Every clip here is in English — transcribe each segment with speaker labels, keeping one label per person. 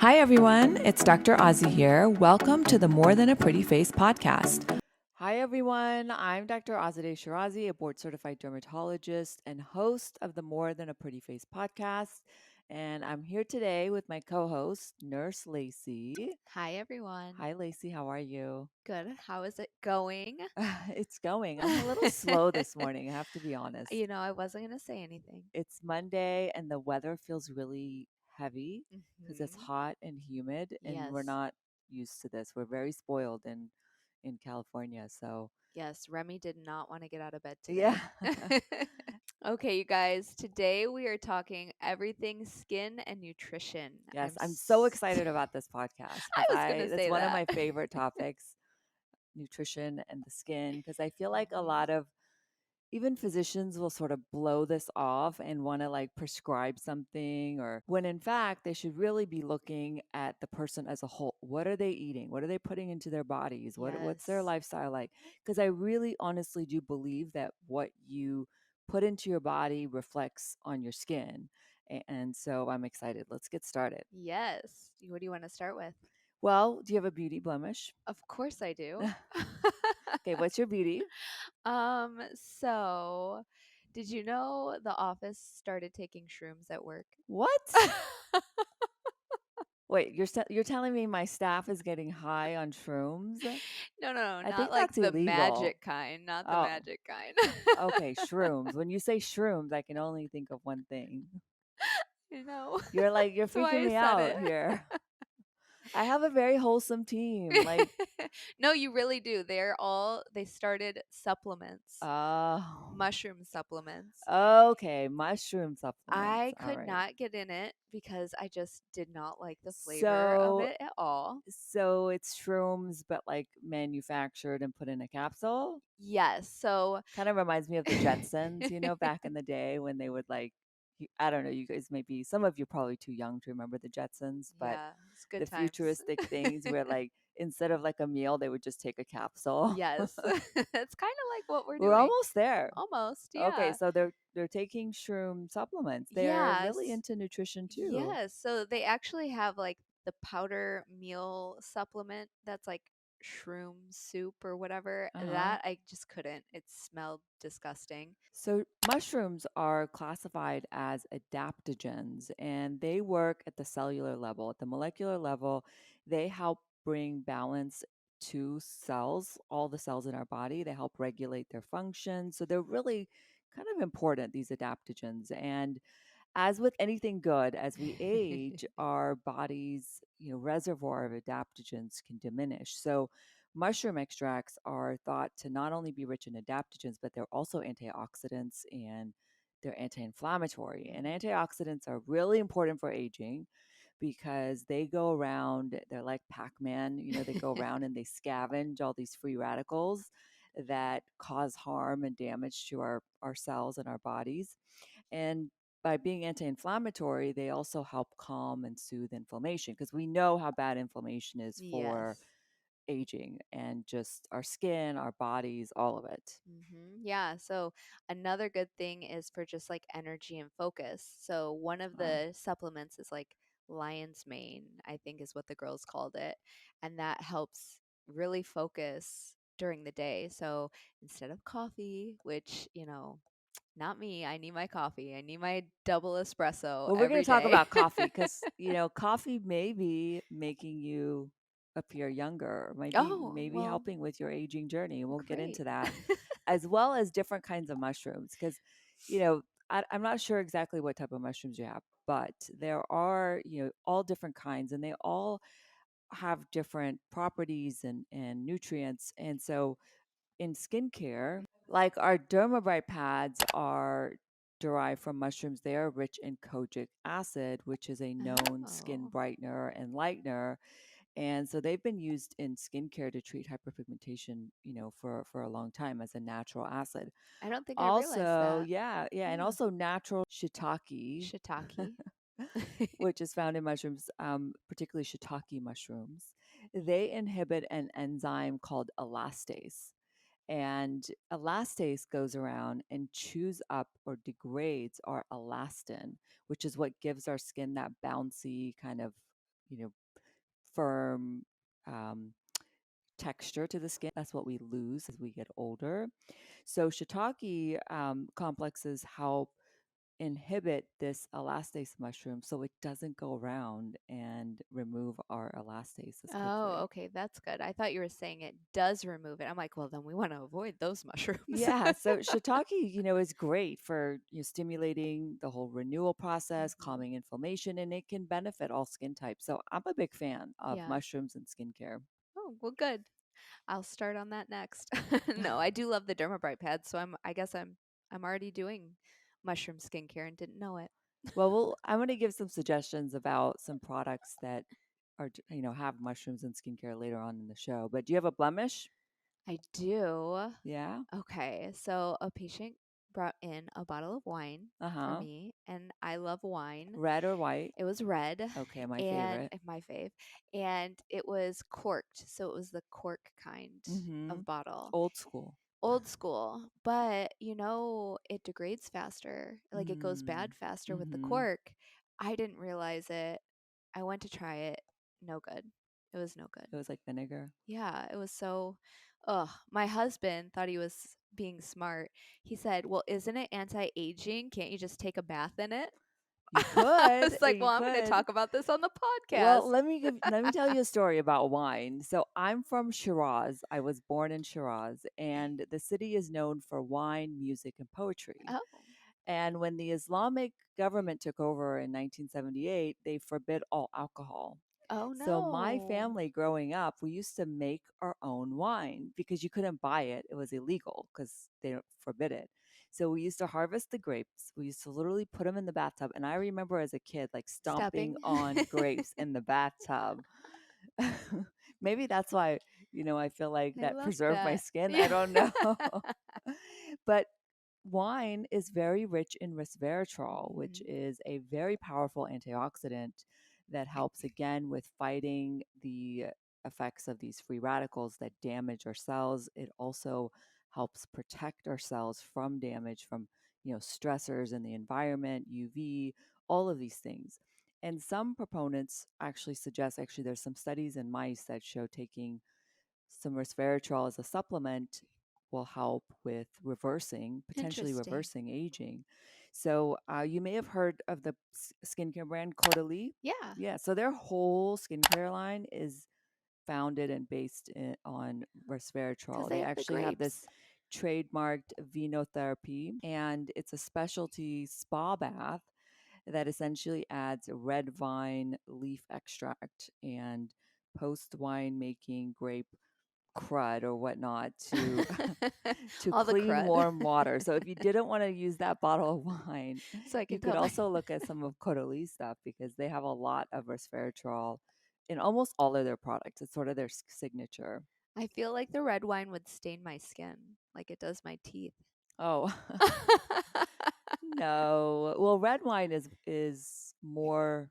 Speaker 1: Hi, everyone. It's Dr. Ozzy here. Welcome to the More Than a Pretty Face podcast. Hi, everyone. I'm Dr. Azadeh Shirazi, a board certified dermatologist and host of the More Than a Pretty Face podcast. And I'm here today with my co host, Nurse Lacey.
Speaker 2: Hi, everyone.
Speaker 1: Hi, Lacey. How are you?
Speaker 2: Good. How is it going?
Speaker 1: It's going. I'm a little slow this morning, I have to be honest.
Speaker 2: I wasn't going to say anything.
Speaker 1: It's Monday and the weather feels really heavy because it's
Speaker 2: Hmm.
Speaker 1: hot and humid, and we're
Speaker 2: Yes.
Speaker 1: not used to this. We're very spoiled in California. So,
Speaker 2: Yes. Remy did not want to get out of bed
Speaker 1: yeah.
Speaker 2: today. Okay, you guys. Today we are talking everything skin and nutrition.
Speaker 1: Yes, I'm so excited about this podcast
Speaker 2: I
Speaker 1: because
Speaker 2: was going to
Speaker 1: I that's
Speaker 2: say
Speaker 1: one of
Speaker 2: that.
Speaker 1: my favorite topics, nutrition and the skin, because I feel like a
Speaker 2: Mhm.
Speaker 1: lot of even physicians will sort of blow this off and want to like prescribe something, or when in fact they should really be looking at the person as a whole. What are they eating? What are they putting into their bodies? What's their
Speaker 2: Yes.
Speaker 1: lifestyle like? Because I really honestly do believe that what you put into your body reflects on your skin. And so I'm excited. Let's get started.
Speaker 2: Yes. What do you want to start with?
Speaker 1: Well, do you have a beauty blemish?
Speaker 2: Of course I do.
Speaker 1: Okay, what's your beauty?
Speaker 2: So did you know The Office started taking shrooms at work?
Speaker 1: What? Wait, you're telling me my staff is getting high on shrooms?
Speaker 2: No, no, no,
Speaker 1: I
Speaker 2: not
Speaker 1: think
Speaker 2: like
Speaker 1: that's
Speaker 2: the
Speaker 1: illegal.
Speaker 2: magic kind, not the
Speaker 1: Oh,
Speaker 2: magic kind.
Speaker 1: okay, shrooms. When you say shrooms, I can only think of one thing.
Speaker 2: You know,
Speaker 1: You're
Speaker 2: that's why
Speaker 1: freaking
Speaker 2: I
Speaker 1: me
Speaker 2: said
Speaker 1: out
Speaker 2: it.
Speaker 1: here. I have a very wholesome team. Like,
Speaker 2: No, you really do. They started supplements,
Speaker 1: oh,
Speaker 2: mushroom supplements.
Speaker 1: okay, mushroom supplements.
Speaker 2: I
Speaker 1: All
Speaker 2: could
Speaker 1: right.
Speaker 2: not get in it because I just did not like the flavor of
Speaker 1: So,
Speaker 2: it at all.
Speaker 1: so it's shrooms, but like manufactured and put in a capsule.
Speaker 2: Yes, so
Speaker 1: Kind of reminds me of the Jetsons, back in the day when they would like, I don't know, you guys maybe, some of you probably too young to remember the Jetsons, but
Speaker 2: yeah, it's good
Speaker 1: the
Speaker 2: times.
Speaker 1: futuristic things where like instead of like a meal, they would just take a capsule.
Speaker 2: Yes. It's kind of like what we're
Speaker 1: We're
Speaker 2: doing.
Speaker 1: almost there.
Speaker 2: Almost,
Speaker 1: Okay,
Speaker 2: yeah.
Speaker 1: so they're taking shroom supplements. They're really
Speaker 2: Yes.
Speaker 1: into nutrition too.
Speaker 2: Yes. So they actually have like the powder meal supplement that's like shroom soup or whatever.
Speaker 1: Uh-huh.
Speaker 2: That I just couldn't. It smelled disgusting.
Speaker 1: So mushrooms are classified as adaptogens, and they work at the cellular level. At the molecular level, they help bring balance to cells, all the cells in our body. They help regulate their function. So they're really kind of important, these adaptogens. And as with anything good, as we age, our body's reservoir of adaptogens can diminish. So mushroom extracts are thought to not only be rich in adaptogens, but they're also antioxidants and they're anti-inflammatory. And antioxidants are really important for aging because they go around, they're like Pac-Man, they go around and they scavenge all these free radicals that cause harm and damage to our cells and our bodies. And by being anti inflammatory, they also help calm and soothe inflammation because we know how bad inflammation is for
Speaker 2: Yes.
Speaker 1: aging and just our skin, our bodies, all of it.
Speaker 2: Yeah. So another good thing is for just like energy and focus. So one of
Speaker 1: Wow.
Speaker 2: the supplements is like lion's mane, I think is what the girls called it. And that helps really focus during the day. So instead of coffee, which, not me, I need my coffee. I need my double espresso
Speaker 1: Well, we're going
Speaker 2: every
Speaker 1: to talk
Speaker 2: day.
Speaker 1: about coffee because, coffee may be making you appear younger, or
Speaker 2: Oh,
Speaker 1: maybe
Speaker 2: well,
Speaker 1: helping with your aging journey. And we'll get
Speaker 2: great.
Speaker 1: into that, as well as different kinds of mushrooms. Because, I'm not sure exactly what type of mushrooms you have, but there are, all different kinds, and they all have different properties and nutrients. And so in skincare, like our Dermabright pads are derived from mushrooms. They are rich in kojic acid, which is a known skin
Speaker 2: Oh,
Speaker 1: brightener and lightener. And so they've been used in skincare to treat hyperpigmentation, for a long time as a natural acid.
Speaker 2: I don't think I realized
Speaker 1: Also,
Speaker 2: that.
Speaker 1: yeah, yeah, and
Speaker 2: Yeah.
Speaker 1: also natural shiitake,
Speaker 2: Shiitake.
Speaker 1: which is found in mushrooms, particularly shiitake mushrooms. They inhibit an enzyme called elastase. And elastase goes around and chews up or degrades our elastin, which is what gives our skin that bouncy kind of, you know, firm um, texture to the skin. That's what we lose as we get older. So shiitake complexes help inhibit this elastase mushroom so it doesn't go around and remove our elastase as
Speaker 2: Oh,
Speaker 1: quickly.
Speaker 2: okay, that's good. I thought you were saying it does remove it. I'm like, well, then we want to avoid those mushrooms.
Speaker 1: Yeah, so shiitake, is great for stimulating the whole renewal process,
Speaker 2: Hmm.
Speaker 1: calming inflammation, and it can benefit all skin types. So I'm a big fan of
Speaker 2: Yeah.
Speaker 1: mushrooms and skincare.
Speaker 2: Oh, well, good. I'll start on that next. No, I do love the Dermabright pads, so I guess I'm already doing mushroom skincare and didn't know it.
Speaker 1: I'm going to give some suggestions about some products that have mushrooms and skincare later on in the show. But do you have a blemish?
Speaker 2: I do.
Speaker 1: Yeah.
Speaker 2: Okay, so a patient brought in a bottle of wine
Speaker 1: Uh
Speaker 2: for
Speaker 1: huh.
Speaker 2: me, and I love wine.
Speaker 1: Red or white?
Speaker 2: It was red
Speaker 1: Okay, my
Speaker 2: and
Speaker 1: favorite.
Speaker 2: my fave, and it was corked, so it was the cork kind
Speaker 1: Mm-hmm.
Speaker 2: of bottle.
Speaker 1: Old school.
Speaker 2: Old school, but it degrades faster. Like it goes
Speaker 1: Mm.
Speaker 2: bad faster with the
Speaker 1: Mm-hmm.
Speaker 2: cork. I didn't realize it. I went to try it. No good. It was no good.
Speaker 1: It was like vinegar.
Speaker 2: Yeah, it was so ugh. My husband thought he was being smart. He said, "Well, isn't it anti-aging? Can't you just take a bath in it?"
Speaker 1: You
Speaker 2: I was
Speaker 1: could.
Speaker 2: like,
Speaker 1: You
Speaker 2: "Well, I'm going to
Speaker 1: could.
Speaker 2: talk about this on the
Speaker 1: Well,
Speaker 2: podcast."
Speaker 1: let me tell you a story about wine. So I'm from Shiraz. I was born in Shiraz, and the city is known for wine, music, and poetry.
Speaker 2: Oh.
Speaker 1: And when the Islamic government took over in 1978, they forbid all alcohol.
Speaker 2: Oh
Speaker 1: So my
Speaker 2: no.
Speaker 1: family growing up, we used to make our own wine because you couldn't buy it. It was illegal because they forbid it. So we used to harvest the grapes. We used to literally put them in the bathtub. And I remember as a kid, like stomping
Speaker 2: Stepping.
Speaker 1: on grapes in the bathtub. Maybe that's why, I feel like
Speaker 2: I
Speaker 1: that
Speaker 2: love
Speaker 1: preserved my
Speaker 2: that.
Speaker 1: skin. I
Speaker 2: Yeah.
Speaker 1: don't know. But wine is very rich in resveratrol, which
Speaker 2: Mhm.
Speaker 1: is a very powerful antioxidant that helps again with fighting the effects of these free radicals that damage our cells. It also helps protect our cells from damage from, stressors in the environment, UV, all of these things. And some proponents actually suggest, actually, there's some studies in mice that show taking some resveratrol as a supplement will help with potentially
Speaker 2: Interesting.
Speaker 1: reversing aging. So you may have heard of the skincare brand Caudalie.
Speaker 2: Yeah,
Speaker 1: Yeah, so their whole skincare line is founded and based on
Speaker 2: because
Speaker 1: resveratrol.
Speaker 2: they
Speaker 1: They
Speaker 2: have the
Speaker 1: actually have this
Speaker 2: grapes.
Speaker 1: trademarked venotherapy, and it's a specialty spa bath that essentially adds red vine leaf extract and post wine making grape crud or whatnot to to
Speaker 2: All the
Speaker 1: clean
Speaker 2: crud.
Speaker 1: warm water. So if you didn't want to use that bottle of wine,
Speaker 2: So I
Speaker 1: you
Speaker 2: can
Speaker 1: could
Speaker 2: tell my
Speaker 1: also look at some of Caudalie stuff because they have a lot of resveratrol in almost all of their products. It's sort of their signature.
Speaker 2: I feel like the red wine would stain my skin like it does my teeth.
Speaker 1: Oh, no. Well, red wine is more,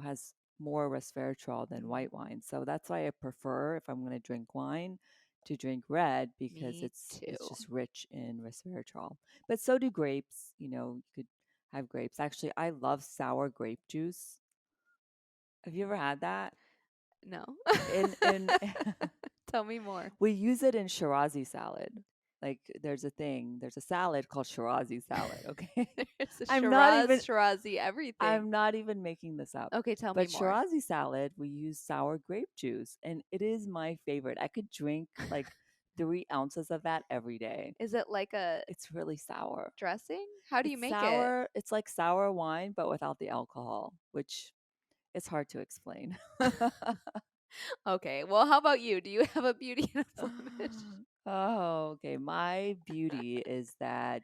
Speaker 1: has more resveratrol than
Speaker 2: Mm,
Speaker 1: white wine. So that's why I prefer, if I'm going to drink wine, to drink red because
Speaker 2: me
Speaker 1: it's
Speaker 2: too.
Speaker 1: just rich in resveratrol. But so do grapes, you could have grapes. Actually, I love sour grape juice. Have you ever had that?
Speaker 2: No.
Speaker 1: In
Speaker 2: Tell me more.
Speaker 1: We use it in Shirazi salad. Like there's a salad called Shirazi salad, okay?
Speaker 2: There's a
Speaker 1: I'm not
Speaker 2: Shiraz,
Speaker 1: even
Speaker 2: Shirazi, everything.
Speaker 1: I'm not even making this up.
Speaker 2: Okay, tell me
Speaker 1: But
Speaker 2: more.
Speaker 1: Shirazi salad, we use sour grape juice, and it is my favorite. I could drink like 3 ounces of that every day.
Speaker 2: Is it like a
Speaker 1: It's really sour.
Speaker 2: dressing? How do you
Speaker 1: It's
Speaker 2: make it?
Speaker 1: sour. It's like sour wine, but without the alcohol, which it's hard to explain.
Speaker 2: Okay, well, how about you? Do you have a beauty and a blemish?
Speaker 1: Oh, okay. My beauty is that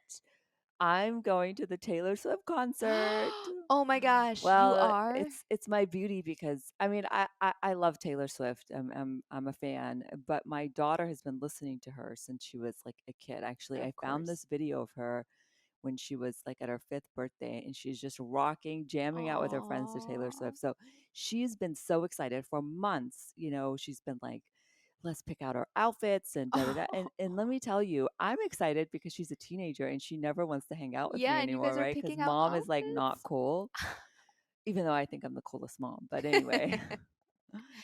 Speaker 1: I'm going to the Taylor Swift concert.
Speaker 2: Oh my gosh, you
Speaker 1: Well,
Speaker 2: are?
Speaker 1: it's my beauty because I mean I love Taylor Swift. I'm a fan, but my daughter has been listening to her since she was like a kid. Actually, I
Speaker 2: Of
Speaker 1: found
Speaker 2: course.
Speaker 1: this video of her when she was like at her fifth birthday, and she's just rocking, jamming out with her friends to Taylor
Speaker 2: Aw.
Speaker 1: Swift. So she's been so excited for months. She's been like, let's pick out our outfits and da da da. And let me tell you, I'm excited because she's a teenager and she never wants to hang out with me
Speaker 2: Yeah, and you
Speaker 1: anymore,
Speaker 2: guys are
Speaker 1: right? Because
Speaker 2: picking out
Speaker 1: mom is like not
Speaker 2: outfits?
Speaker 1: cool, even though I think I'm the coolest mom. But anyway,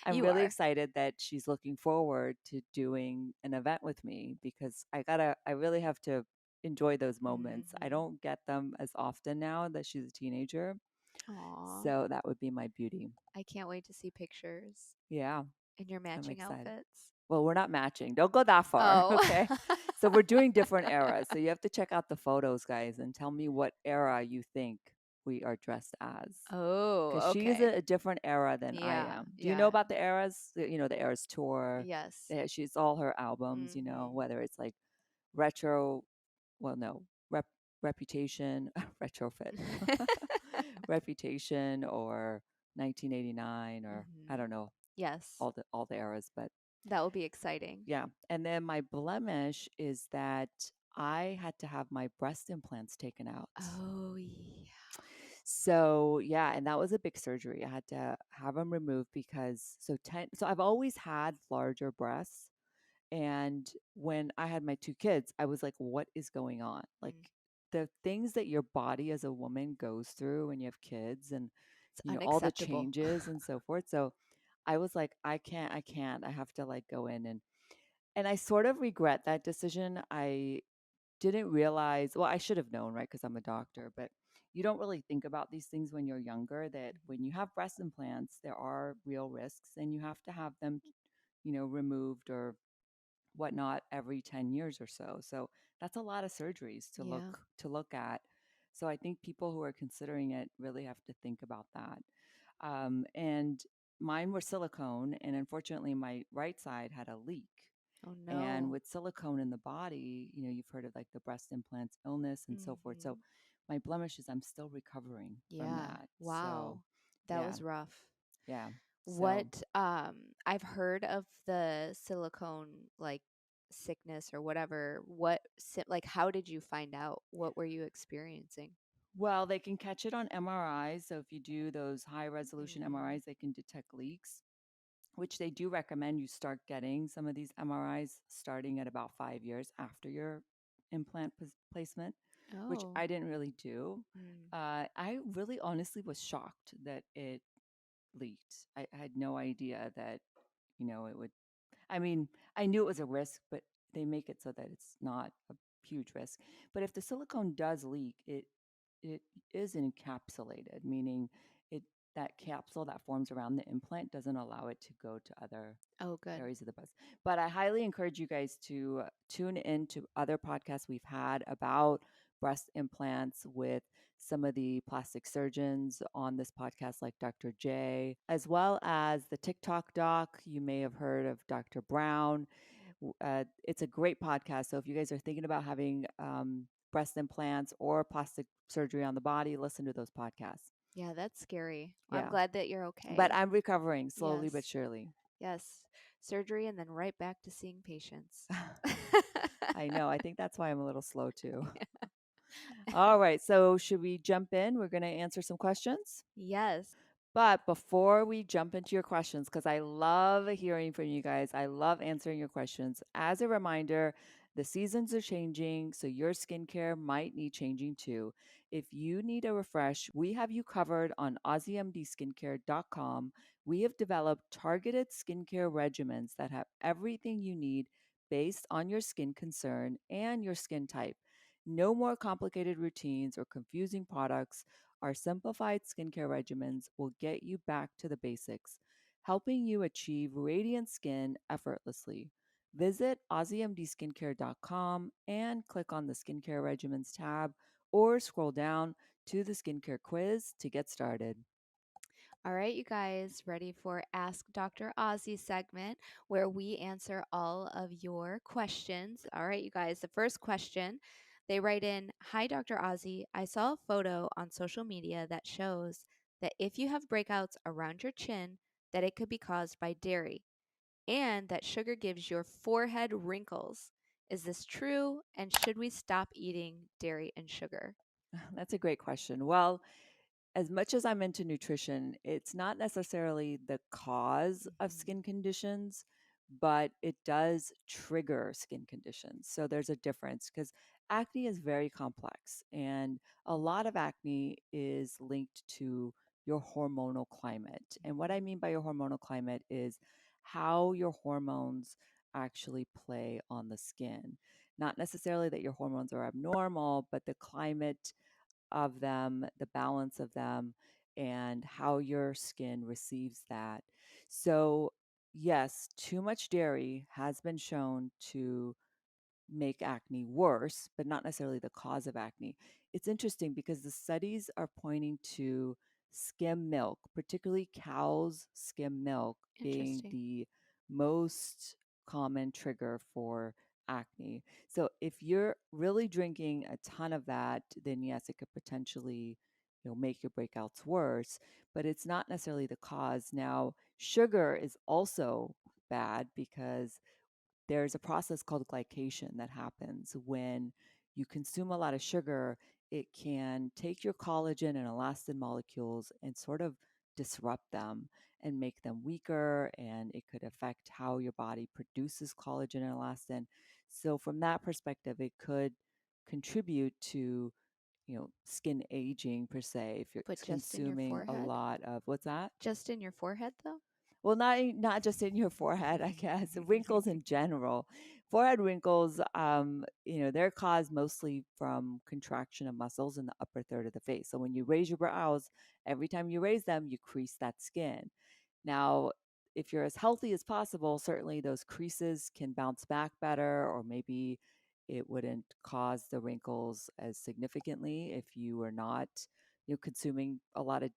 Speaker 1: I'm
Speaker 2: You
Speaker 1: really
Speaker 2: are.
Speaker 1: excited that she's looking forward to doing an event with me because I really have to enjoy those moments. I
Speaker 2: Hmm.
Speaker 1: don't get them as often now that she's a teenager.
Speaker 2: Aw.
Speaker 1: So that would be my beauty.
Speaker 2: I can't wait to see pictures
Speaker 1: Yeah,
Speaker 2: in your
Speaker 1: I'm
Speaker 2: matching
Speaker 1: excited.
Speaker 2: outfits.
Speaker 1: Well, we're not matching. Don't go that far,
Speaker 2: Oh.
Speaker 1: okay? So we're doing different eras. So you have to check out the photos, guys, and tell me what era you think we are dressed as.
Speaker 2: Oh,
Speaker 1: Because she's
Speaker 2: okay.
Speaker 1: a different era than I
Speaker 2: Yeah,
Speaker 1: am. Do you know
Speaker 2: yeah.
Speaker 1: about the eras? The Eras tour.
Speaker 2: Yes.
Speaker 1: She's all her albums,
Speaker 2: Mhm.
Speaker 1: whether it's like retro, well, no, reputation, retrofit, reputation, or 1989, or I
Speaker 2: Mhm.
Speaker 1: don't know
Speaker 2: Yes.
Speaker 1: all the eras, but
Speaker 2: That will be exciting.
Speaker 1: yeah. And then my blemish is that I had to have my breast implants taken out.
Speaker 2: Oh, yeah.
Speaker 1: So, yeah, and that was a big surgery. I had to have them removed because so I've always had larger breasts, and when I had my two kids, I was like, what is going on? Like
Speaker 2: Mm.
Speaker 1: the things that your body as a woman goes through when you have kids and
Speaker 2: It's
Speaker 1: all the
Speaker 2: unacceptable.
Speaker 1: changes and so forth. So, I was like, I can't. I have to like go in and I sort of regret that decision. I didn't realize, well, I should have known, right? Because I'm a doctor, but you don't really think about these things when you're younger that
Speaker 2: Mhm.
Speaker 1: when you have breast implants, there are real risks and you have to have them, removed or whatnot every 10 years or so. So that's a lot of surgeries to look
Speaker 2: Yeah.
Speaker 1: to look at. So I think people who are considering it really have to think about that. And mine were silicone, and unfortunately, my right side had a leak.
Speaker 2: Oh
Speaker 1: And
Speaker 2: no.
Speaker 1: with silicone in the body, you've heard of like the breast implants illness and so forth. So
Speaker 2: Mhm.
Speaker 1: my blemish is I'm still recovering from
Speaker 2: Yeah.
Speaker 1: that. So
Speaker 2: Wow. That
Speaker 1: yeah,
Speaker 2: was rough.
Speaker 1: yeah. So
Speaker 2: What I've heard of the silicone like sickness or whatever. Like how did you find out? What were you experiencing?
Speaker 1: well, they can catch it on MRIs. So if you do those high resolution
Speaker 2: Mhm.
Speaker 1: MRIs, they can detect leaks, which they do recommend you start getting some of these MRIs starting at about 5 years after your placement, which
Speaker 2: Oh.
Speaker 1: I didn't really do.
Speaker 2: Mm.
Speaker 1: I really honestly was shocked that it leaked. I had no idea that, it would. I mean, I knew it was a risk, but they make it so that it's not a huge risk. But if the silicone does leak, it is encapsulated, meaning it that capsule that forms around the implant doesn't allow it to go to other
Speaker 2: Oh, good.
Speaker 1: areas of the breast. But I highly encourage you guys to tune in to other podcasts we've had about breast implants with some of the plastic surgeons on this podcast, like Dr. J, as well as the TikTok doc. You may have heard of Dr. Brown. It's a great podcast. So if you guys are thinking about having breast implants or plastic surgery on the body, listen to those podcasts.
Speaker 2: Yeah, that's scary. I'm
Speaker 1: Yeah.
Speaker 2: glad that you're
Speaker 1: But
Speaker 2: okay.
Speaker 1: I'm recovering slowly but
Speaker 2: Yes.
Speaker 1: surely.
Speaker 2: Yes. Surgery and then right back to seeing patients.
Speaker 1: I know. I think that's why I'm a little slow too. All right. So, should we jump in? We're going to answer some questions.
Speaker 2: Yes.
Speaker 1: But before we jump into your questions, because I love hearing from you guys, I love answering your questions. As a reminder, the seasons are changing, so your skincare might need changing too. If you need a refresh, we have you covered on AussieMDSkincare.com. We have developed targeted skincare regimens that have everything you need based on your skin concern and your skin type. No more complicated routines or confusing products. Our simplified skincare regimens will get you back to the basics, helping you achieve radiant skin effortlessly. Visit AussieMDSkincare.com and click on the Skincare Regimens tab or scroll down to the skincare quiz to get started.
Speaker 2: All right, you guys, ready for Ask Dr. Ozzy segment where we answer all of your questions. All right, you guys, the first question they write in, "Hi, Dr. Ozzy. I saw a photo on social media that shows that if you have breakouts around your chin, that it could be caused by dairy and that sugar gives your forehead wrinkles. Is this true? And should we stop eating dairy and sugar?"
Speaker 1: That's a great question. Well, as much as I'm into nutrition, it's not necessarily the cause of
Speaker 2: Mhm.
Speaker 1: skin conditions, but it does trigger skin conditions. So there's a difference because acne is very complex, and a lot of acne is linked to your hormonal climate. And what I
Speaker 2: Mhm.
Speaker 1: mean by your hormonal climate is how your hormones actually play on the skin. Not necessarily that your hormones are abnormal, but the climate of them, the balance of them, and how your skin receives that. So, yes, too much dairy has been shown to make acne worse, but not necessarily the cause of acne. It's interesting because the studies are pointing to skim milk, particularly cow's skim milk, being
Speaker 2: Interesting.
Speaker 1: the most common trigger for acne. So if you're really drinking a ton of that, then yes, it could potentially, make your breakouts worse, but it's not necessarily the cause. Now, sugar is also bad because there's a process called glycation that happens when you consume a lot of sugar. It can take your collagen and elastin molecules and sort of disrupt them and make them weaker, and it could affect how your body produces collagen and elastin. So from that perspective, it could contribute to, skin aging per se if you're
Speaker 2: But just in your
Speaker 1: consuming a
Speaker 2: forehead?
Speaker 1: lot of what's that?
Speaker 2: Just in your forehead, though?
Speaker 1: Well, not just in your forehead, I guess. Wrinkles in general. Forehead wrinkles, they're caused mostly from contraction of muscles in the upper third of the face. So when you raise your brows, every time you raise them, you crease that skin. Now, if you're as healthy as possible, certainly those creases can bounce back better, or maybe it wouldn't cause the wrinkles as significantly if you were not, consuming a lot of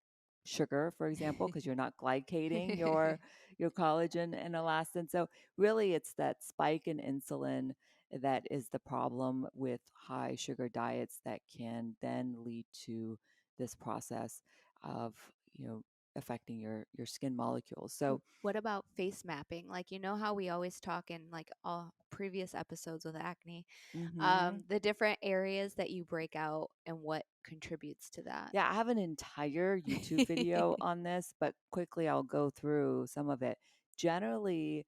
Speaker 1: sugar, for example, because you're not glycating your collagen and elastin. So really, it's that spike in insulin that is the problem with high sugar diets that can then lead to this process of, you know affecting your skin molecules. So,
Speaker 2: What about face mapping? Like, you know how we always talk in like all previous episodes with acne,
Speaker 1: mhm.
Speaker 2: the different areas that you break out and what contributes to that.
Speaker 1: Yeah, I have an entire YouTube video on this, but quickly I'll go through some of it. Generally,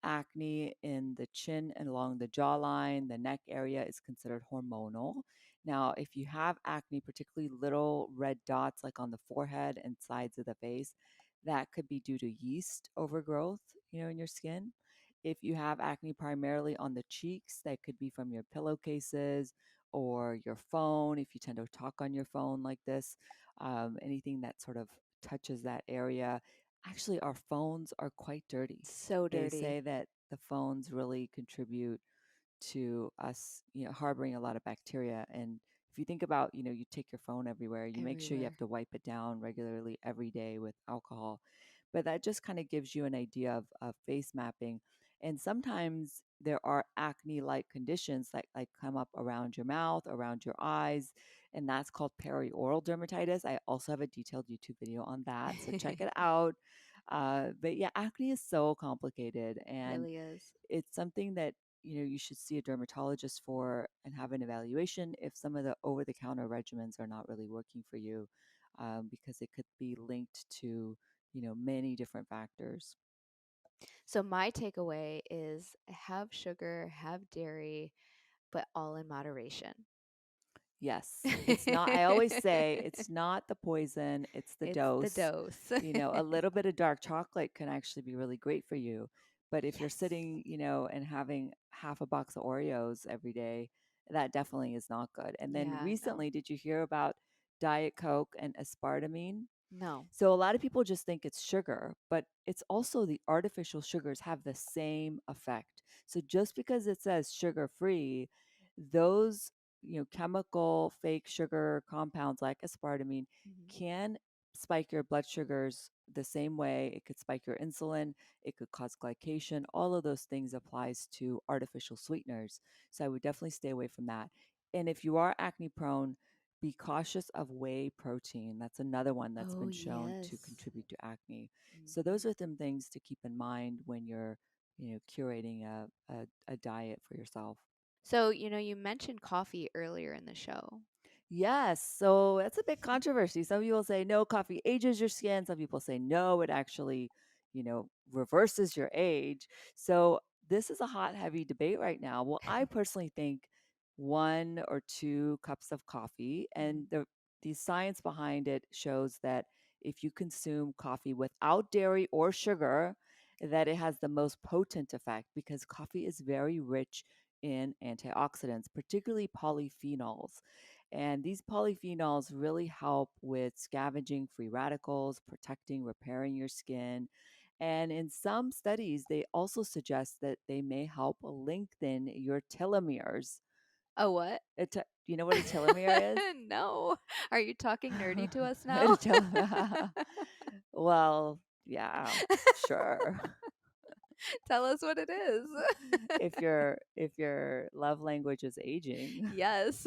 Speaker 1: acne in the chin and along the jawline, the neck area is considered hormonal. Now, if you have acne, particularly little red dots like on the forehead and sides of the face, that could be due to yeast overgrowth, in your skin. If you have acne primarily on the cheeks, that could be from your pillowcases or your phone. If you tend to talk on your phone like this, anything that sort of touches that area. Actually, our phones are quite dirty.
Speaker 2: So
Speaker 1: They
Speaker 2: dirty
Speaker 1: say that the phones really contribute to us, harboring a lot of bacteria. And if you think about, you take your phone everywhere, you make sure you have
Speaker 2: everywhere.
Speaker 1: to wipe it down regularly every day with alcohol. But that just kind of gives you an idea of face mapping. And sometimes there are acne-like conditions that like come up around your mouth, around your eyes, and that's called perioral dermatitis. I also have a detailed YouTube video on that, so check it out. But yeah, acne is so complicated, and
Speaker 2: Really is.
Speaker 1: it's something that you should see a dermatologist for and have an evaluation if some of the over-the-counter regimens are not really working for you, because it could be linked to many different factors.
Speaker 2: So my takeaway is have sugar, have dairy, but all in moderation.
Speaker 1: Yes, it's not. I always say it's not the poison, it's the
Speaker 2: It's the
Speaker 1: dose.
Speaker 2: dose.
Speaker 1: A little bit of dark chocolate can actually be really great for you. But if you're
Speaker 2: Yes.
Speaker 1: sitting, and having half a box of Oreos every day, that definitely is not good. And then
Speaker 2: Yeah, no.
Speaker 1: recently, did you hear about Diet Coke and aspartame?
Speaker 2: No.
Speaker 1: So a lot of people just think it's sugar, but it's also the artificial sugars have the same effect. So just because it says sugar free, those chemical fake sugar compounds like aspartame
Speaker 2: Mhm.
Speaker 1: can spike your blood sugars the same way. It could spike your insulin, it could cause glycation. All of those things applies to artificial sweeteners. So I would definitely stay away from that. And if you are acne prone, be cautious of whey protein. That's another one that's
Speaker 2: Oh,
Speaker 1: been shown to
Speaker 2: yes.
Speaker 1: contribute to acne. So
Speaker 2: Mhm.
Speaker 1: those are some things to keep in mind when you're, curating a diet for yourself.
Speaker 2: So, you mentioned coffee earlier in the show.
Speaker 1: Yes. So that's a big controversy. Some people say no, coffee ages your skin. Some people say no, it actually, reverses your age. So this is a hot, heavy debate right now. Well, I personally think 1 or 2 cups of coffee, and
Speaker 2: Mhm.
Speaker 1: the science behind it shows that if you consume coffee without dairy or sugar, that it has the most potent effect because coffee is very rich in antioxidants, particularly polyphenols. And these polyphenols really help with scavenging free radicals, protecting, repairing your skin. And in some studies, they also suggest that they may help lengthen your telomeres.
Speaker 2: Oh, what?
Speaker 1: You know what a telomere is?
Speaker 2: No. Are you talking nerdy to us
Speaker 1: A
Speaker 2: now?
Speaker 1: well, yeah, sure.
Speaker 2: Tell us what it is.
Speaker 1: If your love language is aging.
Speaker 2: Yes.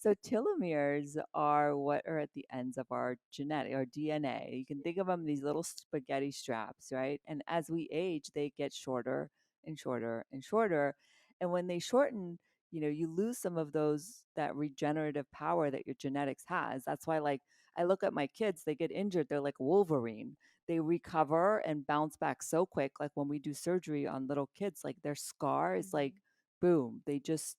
Speaker 1: So telomeres are what are at the ends of our genetic or DNA. You can think of them these little spaghetti straps, right? And as we age, they get shorter and shorter and shorter. And when they shorten, you lose some of that regenerative power that your genetics has. That's why, like, I look at my kids, they get injured, they're like Wolverine. They recover and bounce back so quick. Like when we do surgery on little kids, like their scar is like
Speaker 2: Mhm.
Speaker 1: boom, they just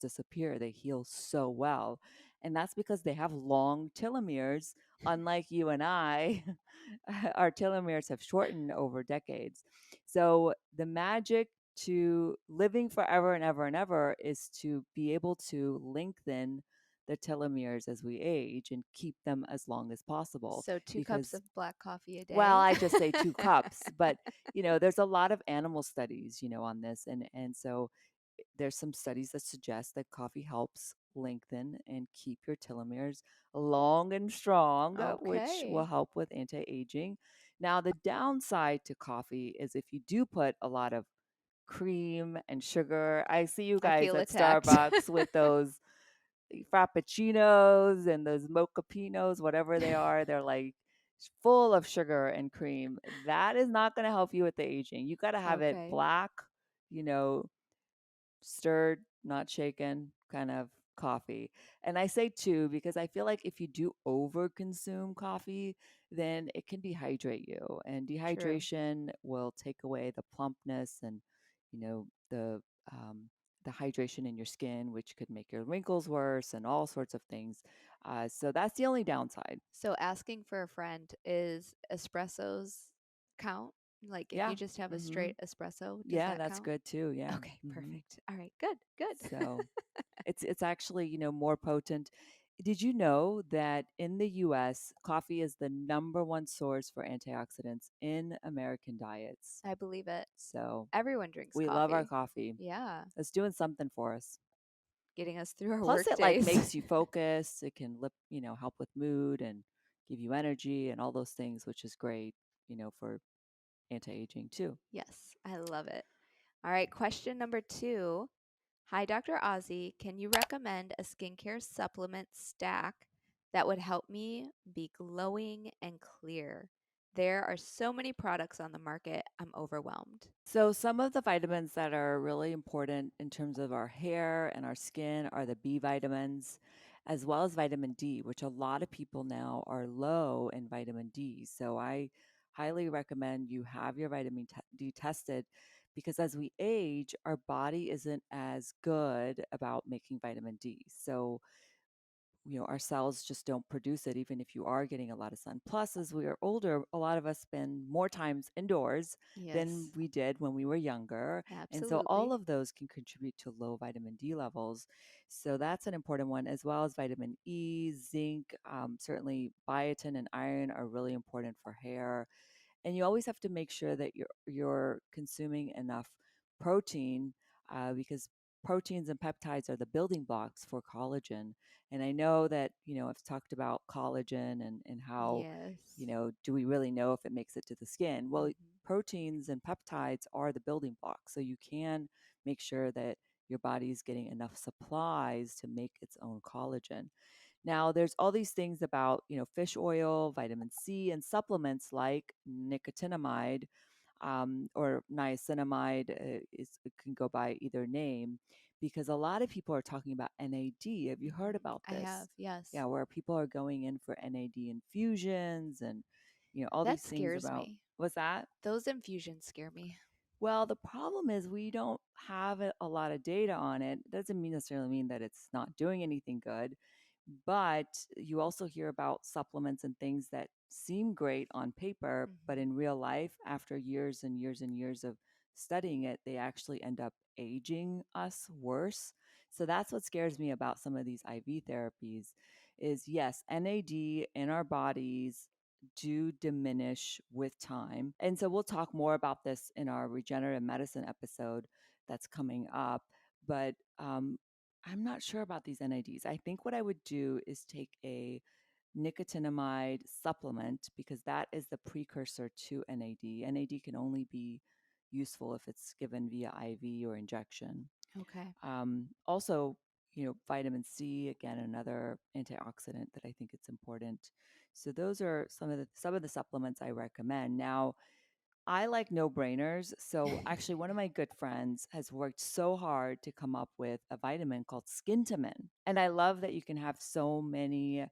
Speaker 1: disappear. They heal so well. And that's because they have long telomeres, unlike you and I. Our telomeres have shortened over decades. So the magic to living forever and ever and ever is to be able to lengthen the telomeres as we age and keep them as long as possible.
Speaker 2: So 2 cups
Speaker 1: Because,
Speaker 2: of black coffee a
Speaker 1: well,
Speaker 2: day?
Speaker 1: I just say 2 cups, but there's a lot of animal studies, on this, and so there's some studies that suggest that coffee helps lengthen and keep your telomeres long and strong, which will
Speaker 2: Okay.
Speaker 1: help with anti-aging. Now, the downside to coffee is if you do put a lot of cream and sugar. I see you
Speaker 2: I
Speaker 1: guys
Speaker 2: feel
Speaker 1: at
Speaker 2: attacked.
Speaker 1: Starbucks with those frappuccinos and those mochapinos, whatever they are. They're like full of sugar and cream. That is not going to help you with the aging. You got to have it
Speaker 2: Okay.
Speaker 1: black, you know, stirred, not shaken kind of coffee. And I say two because I feel like if you do over consume coffee, then it can dehydrate you. And
Speaker 2: True.
Speaker 1: dehydration will take away the plumpness and, you know, the hydration in your skin, which could make your wrinkles worse and all sorts of things. So that's the only downside.
Speaker 2: So asking for a friend, is espressos count? Like if you
Speaker 1: Yeah.
Speaker 2: just have a
Speaker 1: Hmm.
Speaker 2: straight espresso, does
Speaker 1: Yeah,
Speaker 2: that
Speaker 1: that's
Speaker 2: count?
Speaker 1: good too. Yeah.
Speaker 2: Okay,
Speaker 1: Hmm.
Speaker 2: perfect. All right, good, good.
Speaker 1: So it's actually, more potent. Did you know that in the US, coffee is the number one source for antioxidants in American diets?
Speaker 2: I believe it.
Speaker 1: So
Speaker 2: Everyone drinks
Speaker 1: we love our
Speaker 2: coffee.
Speaker 1: coffee.
Speaker 2: Yeah,
Speaker 1: It's doing something for us.
Speaker 2: getting us through our
Speaker 1: Plus
Speaker 2: work
Speaker 1: it like
Speaker 2: days.
Speaker 1: makes you focus. It can help with mood and give you energy and all those things, which is great, for anti-aging too.
Speaker 2: Yes, I love it. All right, question number 2. Hi, Dr. Ozzy. Can you recommend a skincare supplement stack that would help me be glowing and clear? There are so many products on the market. I'm overwhelmed.
Speaker 1: So, some of the vitamins that are really important in terms of our hair and our skin are the B vitamins, as well as vitamin D, which a lot of people now are low in vitamin D. So, I highly recommend you have your D tested because as we age, our body isn't as good about making vitamin D. So, our cells just don't produce it, even if you are getting a lot of sun. Plus, as we are older, a lot of us spend more times indoors than
Speaker 2: Yes,
Speaker 1: we did when we were younger. And so, all
Speaker 2: absolutely.
Speaker 1: of those can contribute to low vitamin D levels. So, that's an important one, as well as vitamin E, zinc. Certainly, biotin and iron are really important for hair, and you always have to make sure that you're consuming enough protein because proteins and peptides are the building blocks for collagen. And I know that I've talked about collagen and how
Speaker 2: Yes.
Speaker 1: do we really know if it makes it to the skin? Well,
Speaker 2: Hmm.
Speaker 1: proteins and peptides are the building blocks, so you can make sure that your body is getting enough supplies to make its own collagen. Now, there's all these things about, fish oil, vitamin C, and supplements like nicotinamide or niacinamide. It can go by either name because a lot of people are talking about NAD. Have you heard about
Speaker 2: I have,
Speaker 1: this?
Speaker 2: yes.
Speaker 1: Yeah, where people are going in for NAD infusions and, all
Speaker 2: That
Speaker 1: these things
Speaker 2: scares
Speaker 1: about,
Speaker 2: me.
Speaker 1: what's that?
Speaker 2: Those infusions scare me.
Speaker 1: Well, the problem is we don't have a lot of data on it. Doesn't mean necessarily mean that it's not doing anything good. But you also hear about supplements and things that seem great on paper, but
Speaker 2: Hmm.
Speaker 1: in real life, after years and years and years of studying it, they actually end up aging us worse. So that's what scares me about some of these IV therapies is yes, NAD in our bodies do diminish with time. And so we'll talk more about this in our regenerative medicine episode that's coming up. But I'm not sure about these NADs. I think what I would do is take a nicotinamide supplement because that is the precursor to NAD. NAD can only be useful if it's given via IV or injection.
Speaker 2: Okay.
Speaker 1: Also, vitamin C, again, another antioxidant that I think it's important. So those are some of the supplements I recommend. Now, I like no brainers. So, actually, one of my good friends has worked so hard to come up with a vitamin called Skintamin. And I love that you can have so many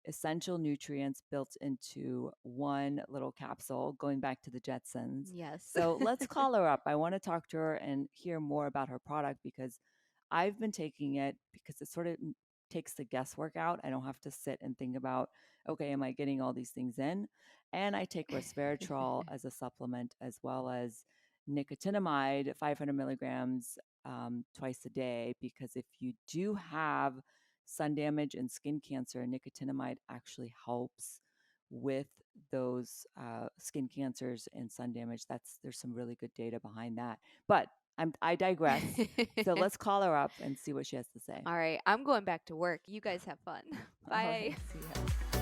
Speaker 1: essential nutrients built into one little capsule, going back to the Jetsons.
Speaker 2: Yes.
Speaker 1: So let's call her up. I want to talk to her and hear more about her product because I've been taking it because it sort of takes the guesswork out. I don't have to sit and think about, okay, am I getting all these things in? And I take resveratrol as a supplement as well as nicotinamide, 500 milligrams twice a day, because if you do have sun damage and skin cancer, nicotinamide actually helps with those skin cancers and sun damage. There's some really good data behind that. But I digress. So let's call her up and see what she has to say.
Speaker 2: All right, I'm going back to work. You guys have fun.
Speaker 1: All
Speaker 2: Bye.
Speaker 1: right, see ya.